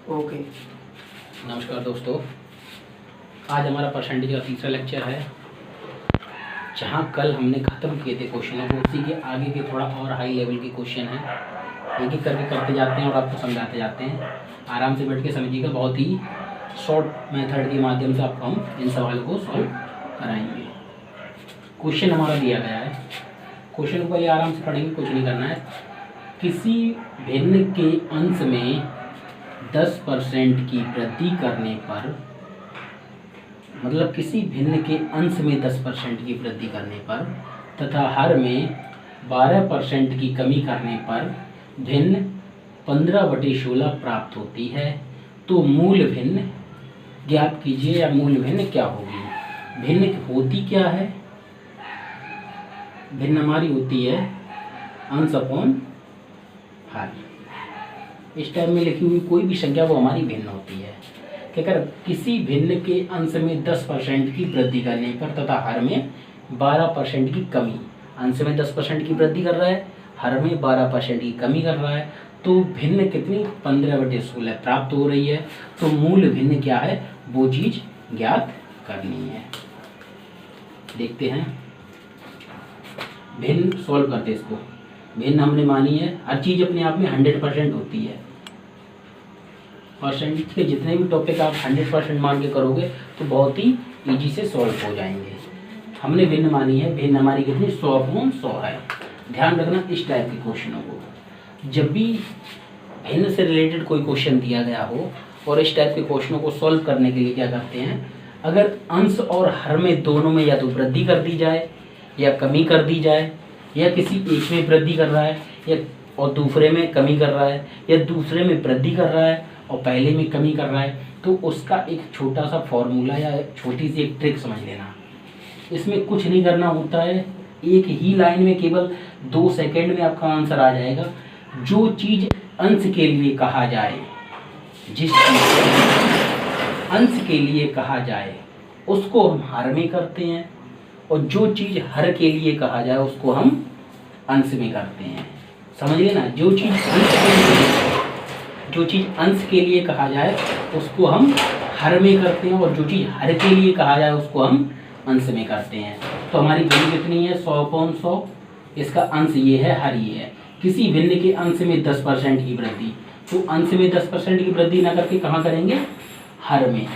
Okay. नमस्कार दोस्तों, आज हमारा परसेंटेज का तीसरा लेक्चर है। जहाँ कल हमने ख़त्म किए थे क्वेश्चनों को, उसी के आगे के थोड़ा और हाई लेवल के क्वेश्चन हैं। एक एक करके करते जाते हैं और आपको समझाते जाते हैं। आराम से बैठ के समझिएगा, बहुत ही शॉर्ट मेथड के माध्यम से आपको हम इन सवालों को सॉल्व कराएंगे। क्वेश्चन हमारा दिया गया है, क्वेश्चन को पहले आराम से पढ़ेंगे, कुछ नहीं करना है। किसी भिन्न के अंश में 10% की वृद्धि करने पर, मतलब किसी भिन्न के अंश में 10% की वृद्धि करने पर तथा हर में 12% की कमी करने पर भिन्न 15/16 प्राप्त होती है, तो मूल भिन्न ज्ञात कीजिए। या मूल भिन्न क्या होगी? भिन्न होती क्या है? भिन्न हमारी होती है अंश अपॉन हर। इस टाइम में लिखी हुई कोई भी संख्या वो हमारी भिन्न होती है। कि अगर किसी भिन्न के अंश में 10% की वृद्धि करने पर तथा हर में 12% की कमी, अंश में 10% की वृद्धि कर रहा है, हर में 12% की कमी कर रहा है, तो भिन्न कितनी? 15/16 प्राप्त हो रही है। तो मूल भिन्न क्या है, वो चीज ज्ञात करनी है। देखते हैं, भिन्न सॉल्व करते इसको। भिन्न हमने मानी है, हर चीज अपने आप में 100% होती है। परसेंटेज के जितने भी टॉपिक आप 100% मान के करोगे तो बहुत ही इजी से सॉल्व हो जाएंगे। हमने भिन्न मानी है, भिन्न हमारी कितनी? 100/100 है। ध्यान रखना इस टाइप के क्वेश्चनों को, जब भी भिन्न से रिलेटेड कोई क्वेश्चन दिया गया हो और इस टाइप के क्वेश्चनों को सॉल्व करने के लिए क्या करते हैं, अगर अंश और हर में दोनों में या तो वृद्धि कर दी जाए या कमी कर दी जाए, या किसी एक में वृद्धि कर रहा है या और दूसरे में कमी कर रहा है, या दूसरे में वृद्धि कर रहा है और पहले में कमी कर रहा है, तो उसका एक छोटा सा फॉर्मूला या छोटी सी एक ट्रिक समझ लेना। इसमें कुछ नहीं करना होता है, एक ही लाइन में केवल 2 सेकंड में आपका आंसर आ जाएगा। जो चीज अंश के लिए कहा जाए, जिस चीज अंश के लिए कहा जाए उसको हम हर में करते हैं, और जो चीज हर के लिए कहा जाए उसको हम अंश में करते हैं। समझ लेना, जो चीज अंश के लिए कहा जाए उसको हम हर में करते हैं, और जो चीज हर के लिए कहा जाए उसको हम अंश में करते हैं। तो हमारी वैल्यू कितनी है? 100/100। इसका अंश ये है, हर ये है। किसी भिन्न के अंश में 10% की वृद्धि, तो अंश में 10% की वृद्धि ना करके कहाँ करेंगे? हर में।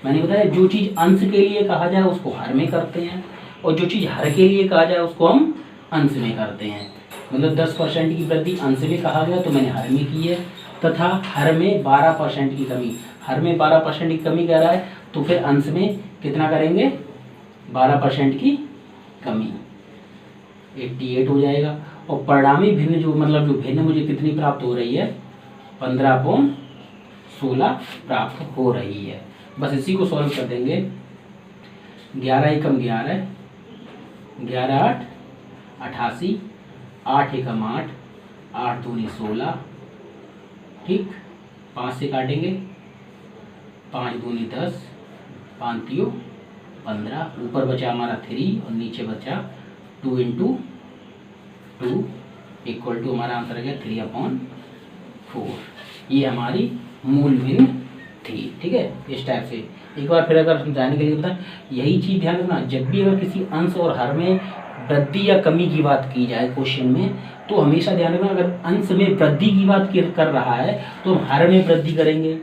मैंने बताया, जो चीज अंश के लिए कहा जाए उसको हर में करते हैं, और जो चीज हर के लिए कहा जाए उसको हम अंश में करते हैं। मतलब 10% की वृद्धि अंश में कहा गया तो मैंने हर में की है, तथा हर में 12% की कमी, हर में 12% की कमी कह रहा है, तो फिर अंश में कितना करेंगे? 12% की कमी, 88 हो जाएगा। और परिणामी भिन्न जो, मतलब जो भिन्न मुझे कितनी प्राप्त हो रही है? 15/16 प्राप्त हो रही है। बस इसी को सॉल्व कर देंगे। 11 एकम 11, 11 8 88, 8 एकम 8, 8 दूनी 16, ठीक। 5 से काटेंगे, 5 दूनी 10, 5 तियो 15, ऊपर बचा हमारा 3 और नीचे बचा 2 × 2 इक्वल टू, हमारा आंसर आ गया 3/4। ये हमारी मूल भिन्न थी, ठीक है। इस टाइप से एक बार फिर अगर समझाने के लिए बताएं, यही चीज़ ध्यान रखना, जब भी अगर किसी अंश और हर में वृद्धि या कमी की बात की जाए क्वेश्चन में, तो हमेशा ध्यान रखना, अगर अंश में वृद्धि की बात कर रहा है तो हम हर में वृद्धि करेंगे,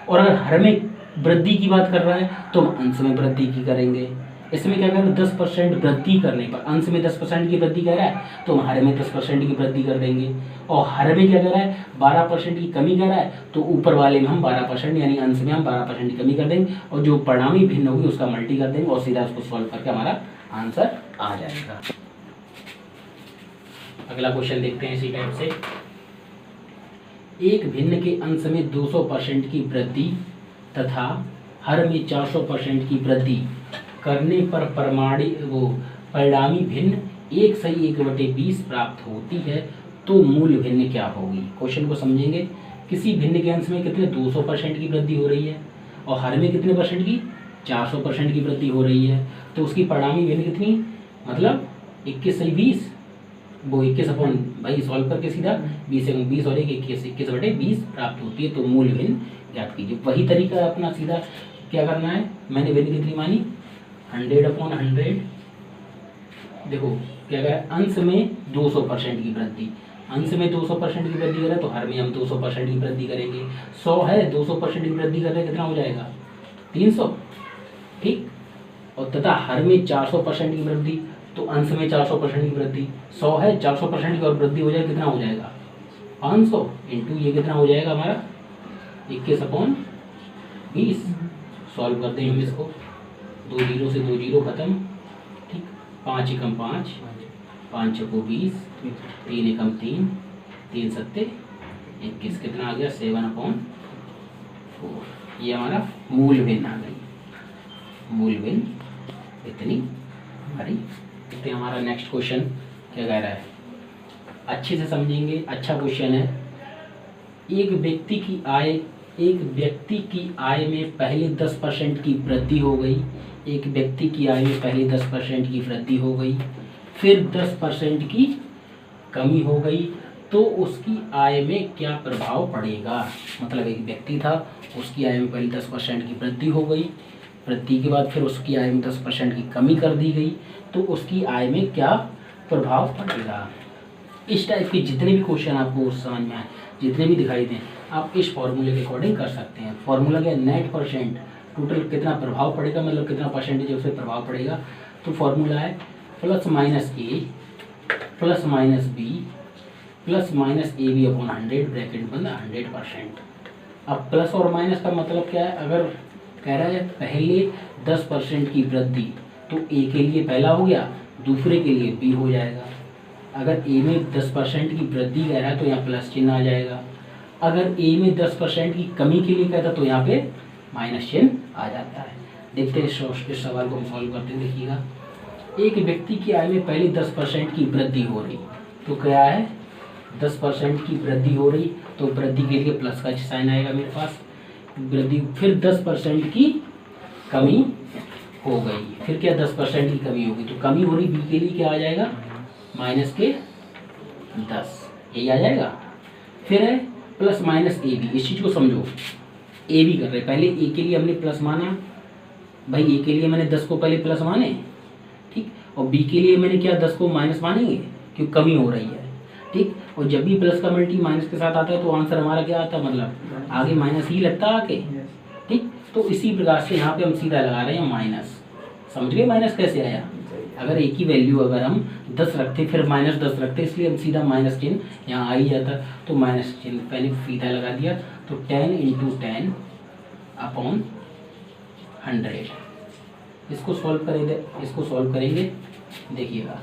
और अगर हर में वृद्धि की बात कर रहा है तो हम अंश में वृद्धि की करेंगे। इसमें क्या करें? 10% वृद्धि करने पर, अंश में 10% की वृद्धि कर रहा है तो हम हर में 10% की वृद्धि कर देंगे, और हर में क्या कर रहा है? 12% की कमी कर रहा है, तो ऊपर वाले में हम 12% यानी अंश में हम 12% की कमी कर देंगे, और जो परिणामी भिन्न होगी उसका मल्टी कर देंगे, और सीधा उसको सॉल्व करके हमारा आंसर आ जाएगा। अगला क्वेश्चन देखते हैं इसी टाइप से। एक भिन्न के अंश में 200% की वृद्धि तथा हर में 400% की वृद्धि करने पर परिणामी भिन्न 1/1/20 प्राप्त होती है, तो मूल भिन्न क्या होगी? क्वेश्चन को समझेंगे। किसी भिन्न के अंश में कितने? 200% की वृद्धि हो रही है, और हर में कितने परसेंट की? 400% की वृद्धि हो रही है, तो उसकी परिणामी भिन्न कितनी? मतलब 21/20 वो 21 अपॉन भाई सॉल्व करके सीधा 20 और 21 प्राप्त होती है। तो मूल भिन्न ज्ञात कीजिए। वही तरीका है अपना, सीधा क्या करना है, मैंने वैल्यू कितनी मानी 100/100। देखो क्या करें, अंश में 200% की वृद्धि, अंश में 200% की वृद्धि करें तो हर में हम 200% की वृद्धि करेंगे। 100 है, 200% की वृद्धि कर रहे हैं, कितना हो जाएगा 300, ठीक। और तथा हर में 400% की वृद्धि, तो अंश में 400% की वृद्धि, 100 है 400% की और वृद्धि हो जाए, कितना हो जाएगा 500 इंटू ये कितना हो जाएगा हमारा 21/20। सॉल्व करते हैं हम इसको, 2 0 से 2 0 खत्म, ठीक। 5 एकम 5, 5 चौको 20, 3 एकम 3, 3 सत्ते 21, कितना आ गया 7/4। ये हमारा मूल भिन्न आ गई, मूल भिन्न इतनी हरी। देखते हैं हमारा नेक्स्ट क्वेश्चन क्या कह रहा है, अच्छे से समझेंगे, अच्छा क्वेश्चन है। एक व्यक्ति की आय में पहले 10% की वृद्धि हो गई, एक व्यक्ति की आय में पहले 10% की वृद्धि हो गई, फिर 10% की कमी हो गई, तो उसकी आय में क्या प्रभाव पड़ेगा। मतलब एक व्यक्ति था, उसकी आय में पहले 10% की वृद्धि हो गई, वृद्धि के बाद फिर उसकी आय में 10% की कमी कर दी गई, तो उसकी आय में क्या प्रभाव पड़ेगा। इस टाइप के जितने भी क्वेश्चन आपको समझ में आए, जितने भी दिखाई दें, आप इस फॉर्मूले के अकॉर्डिंग कर सकते हैं। फॉर्मूला क्या है, नेट परसेंट, टोटल कितना प्रभाव पड़ेगा, मतलब कितना परसेंटेज उसे प्रभाव पड़ेगा। तो फॉर्मूला है +-A +-B +-AB/100 ब्रैकेट बंद 100%। अब प्लस और माइनस का मतलब क्या है, अगर कह रहा है पहले 10% की वृद्धि, तो ए के लिए पहला हो गया, दूसरे के लिए बी हो जाएगा। अगर ए में 10% की वृद्धि कह रहा है तो यहाँ प्लस चिन्ह आ जाएगा। अगर ए में 10% की कमी के लिए कहता तो यहाँ पे माइनस चिन्ह आ जाता है। देखते हैं इस सवाल को हम सॉल्व करते हैं। देखिएगा, एक व्यक्ति की आय में पहले 10% की वृद्धि हो रही, तो क्या है 10% की वृद्धि हो रही, तो वृद्धि के लिए प्लस का साइन आएगा मेरे पास, वृद्धि। फिर 10% की कमी हो गई, फिर क्या 10% की कमी होगी, तो कमी हो रही बी के लिए क्या आ जाएगा -10, यही आ जाएगा। फिर है +-AB, इस चीज़ को समझो, ए भी कर रहे हैं, पहले ए के लिए हमने प्लस माना, भाई ए के लिए मैंने 10 को पहले प्लस माने, ठीक, और बी के लिए मैंने क्या 10 को माइनस मानेंगे, क्योंकि कमी हो रही है, ठीक। और जब भी प्लस का मल्टी माइनस के साथ आता है तो आंसर हमारा क्या आता है, मतलब आगे माइनस ही लगता है आके, ठीक। तो इसी प्रकार से यहाँ पे हम सीधा लगा रहे हैं माइनस। समझ गए माइनस कैसे आया, अगर एक ही वैल्यू अगर हम 10 रखते फिर -10 रखते, इसलिए हम सीधा माइनस चिन्ह यहाँ आ ही जाता, तो माइनस चिन्ह पहले सीधा लगा दिया। तो 10 × 10/100, इसको सॉल्व करेंगे। देखिएगा,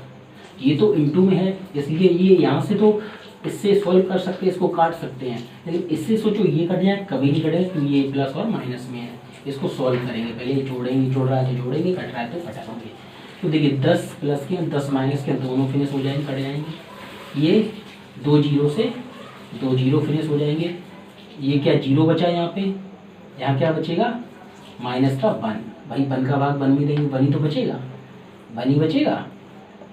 ये तो इंटू में है, इसलिए ये यहाँ से तो इससे सॉल्व कर सकते हैं, इसको काट सकते हैं, लेकिन इससे सोचो ये कट जाए, कभी नहीं कटेगा क्योंकि ये प्लस और माइनस में है। इसको सॉल्व करेंगे, पहले जोड़ेंगे, जोड़ रहा है तो जोड़ेंगे, कट रहा है तो घटाएंगे। तो देखिए 10 प्लस के 10 माइनस के दोनों फिनिश हो जाएंगे, कट जाएंगे। ये 2 0 से 2 0 फिनिश हो जाएंगे। ये क्या 0 बचा यहाँ पे, यहाँ क्या बचेगा माइनस का 1, भाई 1 का भाग 1 में देंगे, 1 ही तो बचेगा, 1 ही बचेगा।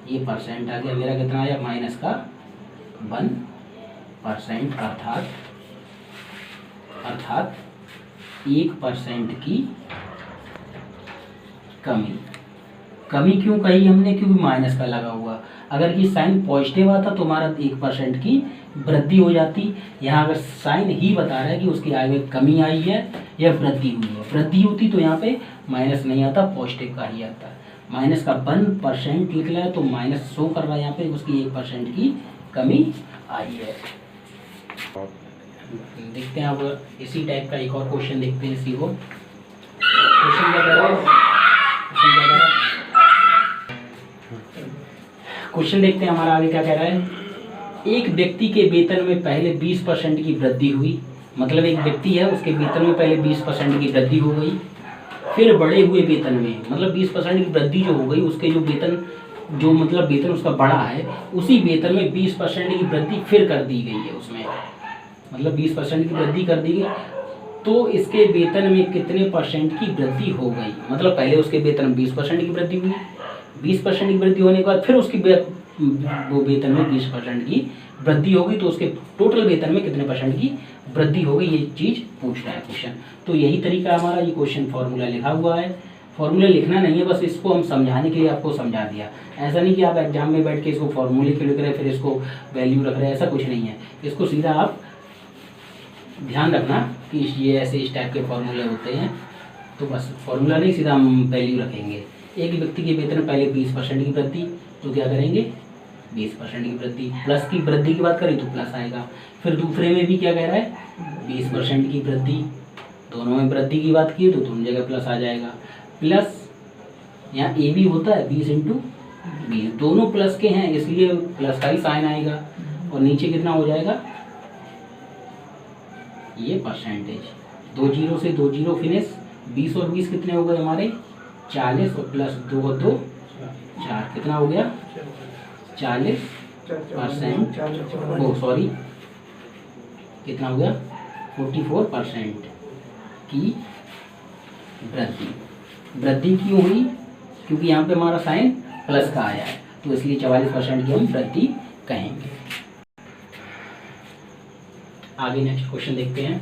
ये परसेंट आ गया मेरा, कितना आया माइनस का 1%, अर्थात 1% की कमी क्यों कही हमने, क्योंकि माइनस का लगा हुआ। अगर ये साइन पॉजिटिव आता तो हमारा 1% की वृद्धि हो जाती। यहाँ अगर साइन ही बता रहा है कि उसकी आय में कमी आई है या वृद्धि हुई है, वृद्धि होती तो यहाँ पे माइनस नहीं आता, पॉजिटिव का ही आता। माइनस का 1% निकला है तो माइनस शो कर रहा है यहाँ पे, उसकी 1% की कमी आई है। देखते हैं अब इसी टाइप का एक और क्वेश्चन देखते हैं। इसी को क्वेश्चन क्या कह रहा है, क्वेश्चन देखते हैं हमारा आगे क्या कह रहा है। एक व्यक्ति के वेतन में पहले 20% की वृद्धि हुई, मतलब एक व्यक्ति है उसके वेतन में पहले 20% की वृद्धि हो गई, फिर बढ़े हुए वेतन में, मतलब 20% की वृद्धि जो हो गई, उसके जो वेतन मतलब वेतन उसका बढ़ा है, उसी वेतन में 20% की वृद्धि फिर कर दी गई है उसमें, मतलब 20% की वृद्धि कर दी गई, तो इसके वेतन में कितने % की वृद्धि हो गई। मतलब पहले उसके वेतन में 20% की वृद्धि हुई, 20% की वृद्धि होने के बाद फिर उसकी वो वेतन में 20% की वृद्धि होगी तो उसके टोटल वेतन में कितने परसेंट की वृद्धि होगी, ये चीज़ पूछ रहा है क्वेश्चन। तो यही तरीका हमारा, ये क्वेश्चन फॉर्मूला लिखा हुआ है, फॉर्मूला लिखना नहीं है, बस इसको हम समझाने के लिए आपको समझा दिया। ऐसा नहीं कि आप एग्जाम में बैठ के इसको फॉर्मूले के लिख रहे हैं फिर इसको वैल्यू रख रहे हैं, ऐसा कुछ नहीं है। इसको सीधा आप ध्यान रखना कि ये ऐसे इस टाइप के फॉर्मूले होते हैं, तो बस फॉर्मूला नहीं, सीधा हम वैल्यू रखेंगे। एक व्यक्ति के वेतन में पहले 20% की वृद्धि, तो क्या करेंगे 20% की वृद्धि, प्लस की वृद्धि की बात करें तो प्लस आएगा। फिर दूसरे में भी क्या कह रहा है 20% की वृद्धि, दोनों में वृद्धि की बात की तो दोनों जगह प्लस आ जाएगा। प्लस यहाँ ए भी होता है 20 × 20, दोनों प्लस के हैं इसलिए प्लस का ही साइन आएगा। और नीचे कितना हो जाएगा ये परसेंटेज, 2 जीरो से 2 जीरो फिनिश, 20 और 20 कितने हो गए हमारे 40 और प्लस 2 और 2 4, कितना हो गया 40%, ओ सॉरी कितना हो गया 44% की वृद्धि। वृद्धि क्यों हुई, क्योंकि यहाँ पे हमारा साइन प्लस का आया है, तो इसलिए 44% की हम वृद्धि कहेंगे। आगे नेक्स्ट क्वेश्चन देखते हैं।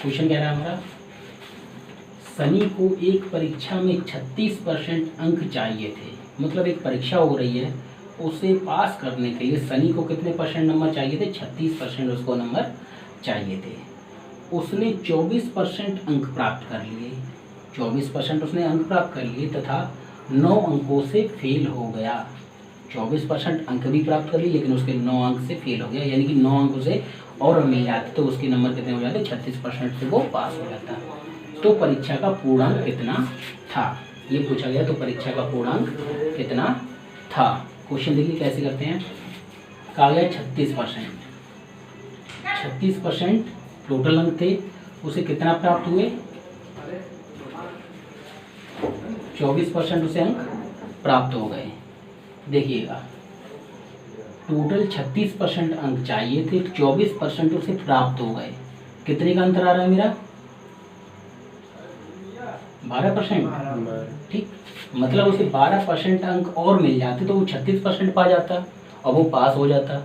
क्वेश्चन कह रहा है हमारा, सनी को एक परीक्षा में 36% अंक चाहिए थे। मतलब एक परीक्षा हो रही है, उसे पास करने के लिए सनी को कितने परसेंट नंबर चाहिए थे, 36% उसको नंबर चाहिए थे। उसने 24% अंक प्राप्त कर लिए, 24% उसने अंक प्राप्त कर लिए तथा 9 अंकों से फेल हो गया। 24% अंक भी प्राप्त कर लिए लेकिन उसके 9 अंक से फेल हो गया, यानी कि 9 अंकों से और मिल जाते तो उसके नंबर कितने हो जाते, 36% से वो पास हो जाता। तो परीक्षा का पूर्णांक कितना था, ये पूछा गया। तो परीक्षा का पूर्णांक कितना था, क्वेश्चन देखिए कैसे करते हैं। कहा गया 36% टोटल अंक थे, उसे कितना प्राप्त हुए 24% उसे अंक प्राप्त हो गए। देखिएगा टोटल 36% अंक चाहिए थे, 24% उसे प्राप्त हो गए। कितने का अंतर आ रहा है मेरा 12%, ठीक। मतलब उसे 12% अंक और मिल जाते तो वो 36% पा जाता और वो पास हो जाता,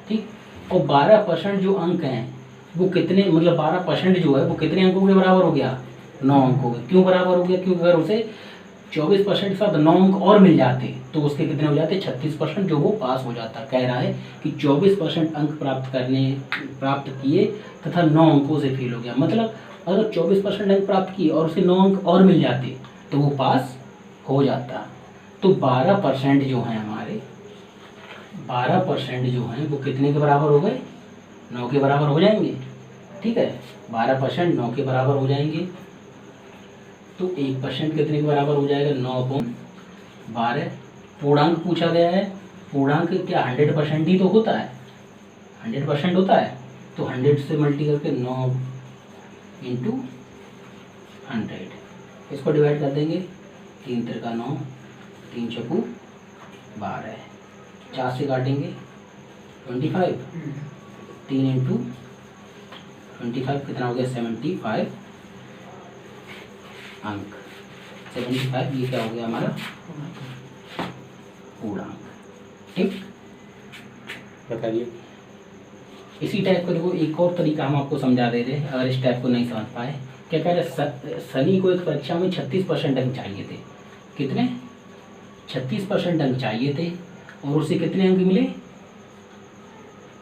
ठीक। और 12% जो अंक हैं वो कितने, मतलब 12% जो है वो कितने अंकों के बराबर हो गया, 9 अंकों के। क्यों बराबर हो गया, क्योंकि अगर उसे 24% के साथ 9 अंक और मिल जाते तो उसके कितने हो जाते 36%, जो वो पास हो जाता। कह रहा है कि 24% अंक प्राप्त किए तथा 9 अंकों से फेल हो गया। मतलब अगर 24% अंक प्राप्त किए और उसे 9 अंक और मिल जाते तो वो पास हो जाता। तो 12% जो हैं हमारे, 12% जो हैं वो कितने के बराबर हो गए, 9 के बराबर हो जाएंगे, ठीक है। 12% 9 के बराबर हो जाएंगे, तो 1% कितने के बराबर हो जाएगा, 9/12। पूर्णांक पूछा गया है, पूर्णांक क्या 100% ही तो होता है, 100% होता है। तो 100 से मल्टी करके 9 × 100, इसको डिवाइड कर देंगे, 3 × 3 = 9, 3 × 4 = 12, 4 से काटेंगे 25, 3 × 25 कितना हो गया 75 अंक। 75 ये क्या हो गया हमारा पूर्णांक, ठीक। बताइए इसी टाइप का देखो एक और तरीका हम आपको समझा दे रहे हैं, अगर इस टाइप को नहीं समझ पाए। क्या कह रहे, सनी को एक परीक्षा में 36% अंक चाहिए थे। कितने 36% अंक चाहिए थे और उसे कितने अंक मिले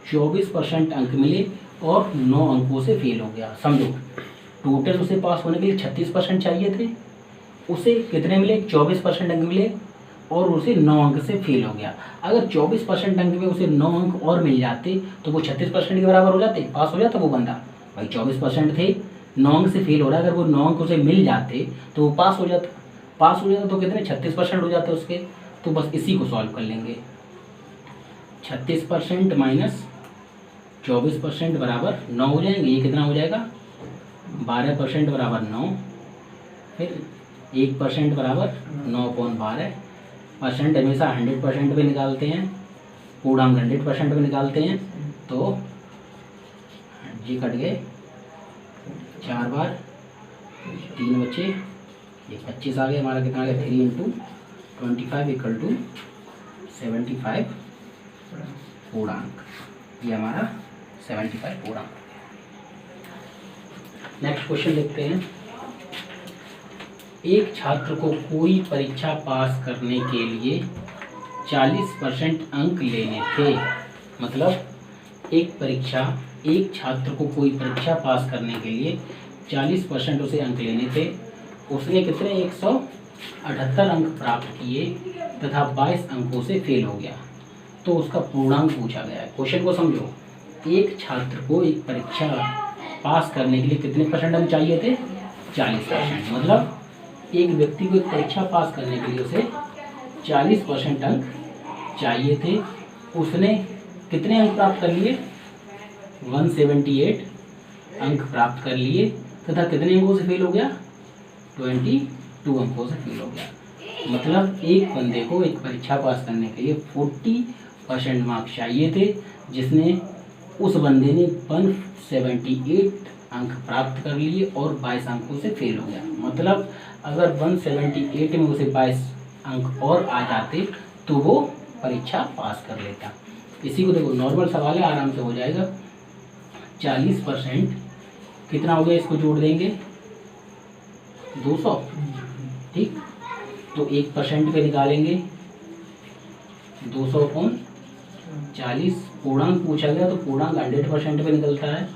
24% अंक मिले और 9 अंकों से फेल हो गया। समझो टोटल उसे पास होने के लिए 36% चाहिए थे, उसे कितने मिले 24% अंक मिले और उसे 9 अंक से फेल हो गया। अगर 24% अंक में उसे 9 अंक और मिल जाते तो वो 36% के बराबर हो जाते, पास हो जाता वो बंदा। भाई 24% थे, 9 अंक से फेल हो रहा है, अगर वो 9 अंक उसे मिल जाते तो वो पास हो जाता। पास हो जाता तो कितने 36% हो जाते उसके। तो बस इसी को सॉल्व कर लेंगे, 36% माइनस 24% बराबर 9 हो जाएंगे। ये कितना हो जाएगा 12% बराबर 9, फिर 1% बराबर 9/12। परसेंट हमेशा 100% पे निकालते हैं, पूर्णांक 100% पे निकालते हैं। तो जी कट गए 4 बार, 3 बच्चे, ये 25 आ गए हमारा। कितना आ गया 3 × 25 = 75 पूर्णांक, ये हमारा 75 पूर्णांक। नेक्स्ट क्वेश्चन देखते हैं। एक छात्र को कोई परीक्षा पास करने के लिए 40% अंक लेने थे। मतलब एक छात्र को कोई परीक्षा पास करने के लिए 40% उसे अंक लेने थे। उसने कितने 178 अंक प्राप्त किए तथा 22 अंकों से फेल हो गया, तो उसका पूर्णांक पूछा गया है। क्वेश्चन को समझो। एक छात्र को एक परीक्षा पास करने के लिए कितने परसेंट अंक चाहिए थे? 40%। मतलब एक व्यक्ति को एक परीक्षा पास करने के लिए उसे 40% अंक चाहिए थे। उसने कितने अंक प्राप्त कर लिए? 178 अंक प्राप्त कर लिए तथा कितने अंकों से फेल हो गया? 22 अंकों से फेल हो गया। मतलब एक बंदे को एक परीक्षा पास करने के लिए 40% मार्क्स चाहिए थे, जिसने उस बंदे ने 178 अंक प्राप्त कर लिए और 22 अंकों से फेल हो गया। मतलब अगर 178 में उसे 22 अंक और आ जाते तो वो परीक्षा पास कर लेता। इसी को देखो, नॉर्मल सवाल है, आराम से हो जाएगा। 40% कितना हो गया? इसको जोड़ देंगे 200, ठीक। तो 1% पे निकालेंगे 200/40। पूर्णांक पूछा गया तो पूर्णांक 100% पे निकलता है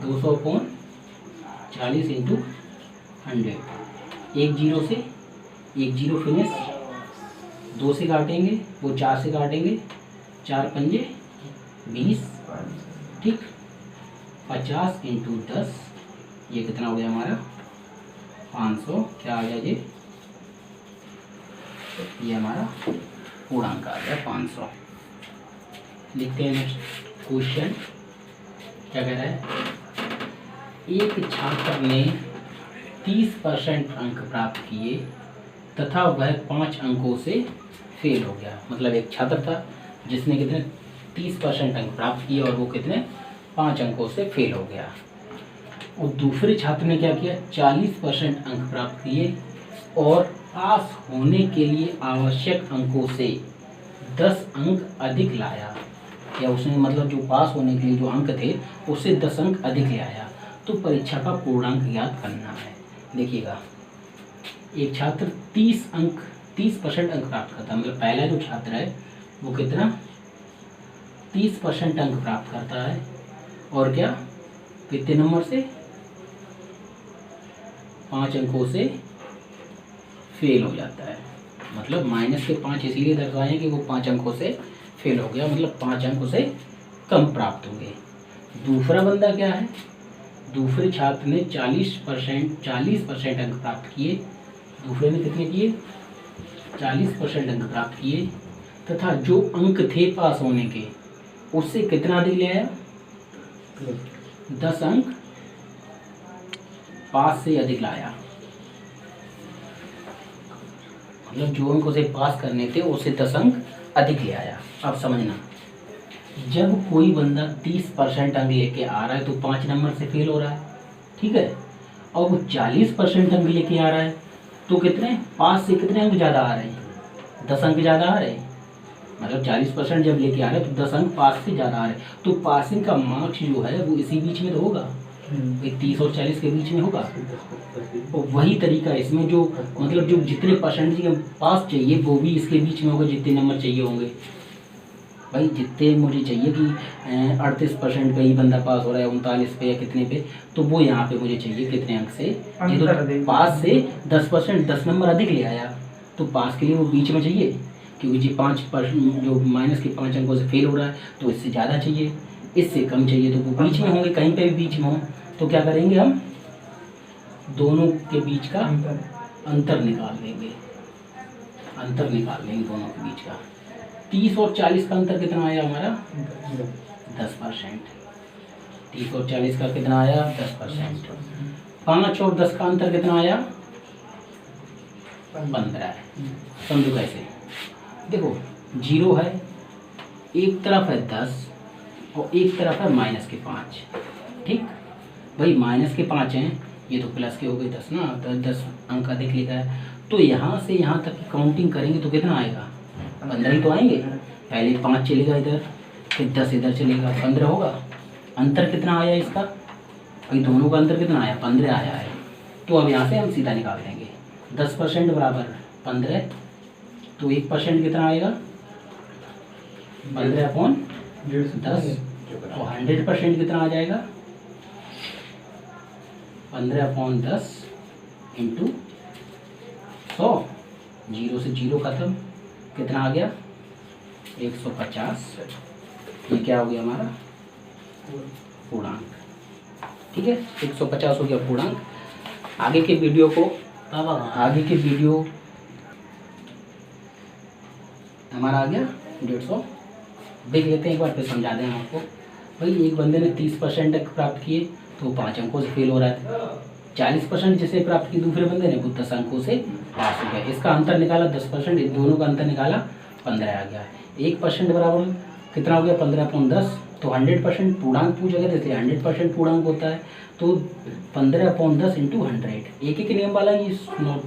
200/40 इंटू 100। एक जीरो फिनिश, 2 से काटेंगे, वो 4 से काटेंगे, 4 पंजे 20, ठीक। 50 इंटू 10, ये कितना हो गया हमारा? 500। क्या आ गया ये हमारा पूर्णांक आ गया 500। लिखते हैं नेक्स्ट क्वेश्चन। क्या कह रहा है? एक छात्र ने 30% अंक प्राप्त किए तथा वह 5 अंकों से फेल हो गया। मतलब एक छात्र था जिसने कितने 30% अंक प्राप्त किए और वो कितने 5 अंकों से फेल हो गया। और दूसरे छात्र ने क्या किया? 40% अंक प्राप्त किए और पास होने के लिए आवश्यक अंकों से 10 अंक अधिक लाया। या उसने मतलब जो पास होने के लिए जो अंक थे उससे 10 अंक अधिक ले आया। तो परीक्षा का पूर्णांक ज्ञात करना है। देखिएगा, एक छात्र 30% अंक प्राप्त करता है। मतलब पहला जो छात्र है वो कितना 30% अंक प्राप्त करता है और क्या कितने नंबर से? 5 अंकों से फेल हो जाता है। मतलब माइनस के 5 इसलिए दर्शाए कि वो 5 अंकों से फेल हो गया, मतलब 5 अंकों से कम प्राप्त होंगे। दूसरा बंदा क्या है? दूसरे छात्र ने 40% अंक प्राप्त किए। दूसरे ने कितने किए? 40% अंक प्राप्त किए तथा जो अंक थे पास होने के उससे कितना अधिक ले आया? 10 अंक पास से अधिक लाया। मतलब जो अंक उसे पास करने थे उससे 10 अंक अधिक ले आया। अब समझना, जब कोई बंदा 30% अंक लेके आ रहा है तो 5 नंबर से फेल हो रहा है, ठीक है। और वो 40% अंक लेके आ रहा है तो कितने 5 से कितने अंक ज़्यादा आ रहे हैं? 10 अंक ज़्यादा आ रहे हैं। मतलब 40% जब लेके आ रहे हैं तो 10 अंक पास से ज़्यादा आ रहे हैं। तो पासिंग का मार्क्स जो है वो इसी बीच में तो होगा, 30 और 40 के बीच में होगा। और वही तरीका इसमें जो मतलब जो जितने परसेंटेज पास चाहिए वो भी इसके बीच में होगा, जितने नंबर चाहिए होंगे। भाई जितने मुझे चाहिए कि 38% पे ही बंदा पास हो रहा है, 39 पे या कितने पे, तो वो यहाँ पे मुझे चाहिए कितने अंक से? ये तो पास से 10% 10 नंबर अधिक ले आया, तो पास के लिए वो बीच में चाहिए, क्योंकि जी 5% जो माइनस के 5 अंकों से फेल हो रहा है तो इससे ज़्यादा चाहिए, इससे कम चाहिए, तो वो बीच में होंगे, कहीं पे भी बीच में हो। तो क्या करेंगे हम? दोनों के बीच का अंतर निकाल लेंगे, दोनों के बीच का। 30 और 40 का अंतर कितना आया हमारा? 10%। 30 और 40 का कितना आया? 10%। 5 और 10 का अंतर कितना आया? 15। समझो कैसे? देखो 0 है, एक तरफ है 10 और एक तरफ है माइनस के 5, ठीक। भाई माइनस के 5 हैं, ये तो प्लस के हो गए 10 ना, 10 अंक अधिक लिखा है। तो यहाँ से यहाँ तक की काउंटिंग करेंगे तो कितना आएगा? 15 ही तो आएंगे। पहले 5 चलेगा इधर, फिर 10 इधर चलेगा, 15 होगा। अंतर कितना आया इसका, अभी दोनों का अंतर कितना आया, 15 आया है। तो अब यहाँ से हम सीधा निकाल देंगे 10% बराबर 15, तो 1% कितना आएगा, 15/10। तो 100% कितना आ जाएगा, 15/10 इंटू 100, 0 से 0 खत्म, कितना आ गया 150। ये क्या हो गया हमारा पूर्णांक, ठीक है, 150 हो गया पूर्णांक। आगे के वीडियो को आगे के वीडियो हमारा आ गया 150। देख लेते हैं एक बार, फिर समझा दें आपको। भाई एक बंदे ने 30% तक प्राप्त किए तो 5 अंकों से फेल हो रहा था, 40% जिसे प्राप्त की दूसरे बंदे ने वो 10 अंकों से पास हो गया। इसका अंतर निकाला 10%, इन दोनों का अंतर निकाला 15 आ गया। 1% बराबर कितना हो गया 15/10। तो 100% पूर्णांक पूछा गया, जैसे 100% पूर्णांक होता है तो 15/10 इंटू 100। एक एक नियम वाला ये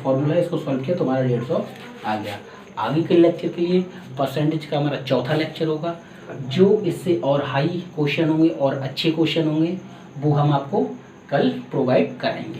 फॉर्मूला है, इसको सॉल्व किया तो हमारा 150 आ गया। आगे के लेक्चर के लिए परसेंटेज का हमारा चौथा लेक्चर होगा, जो इससे और हाई क्वेश्चन होंगे और अच्छे क्वेश्चन होंगे वो हम आपको कल प्रोवाइड करेंगे।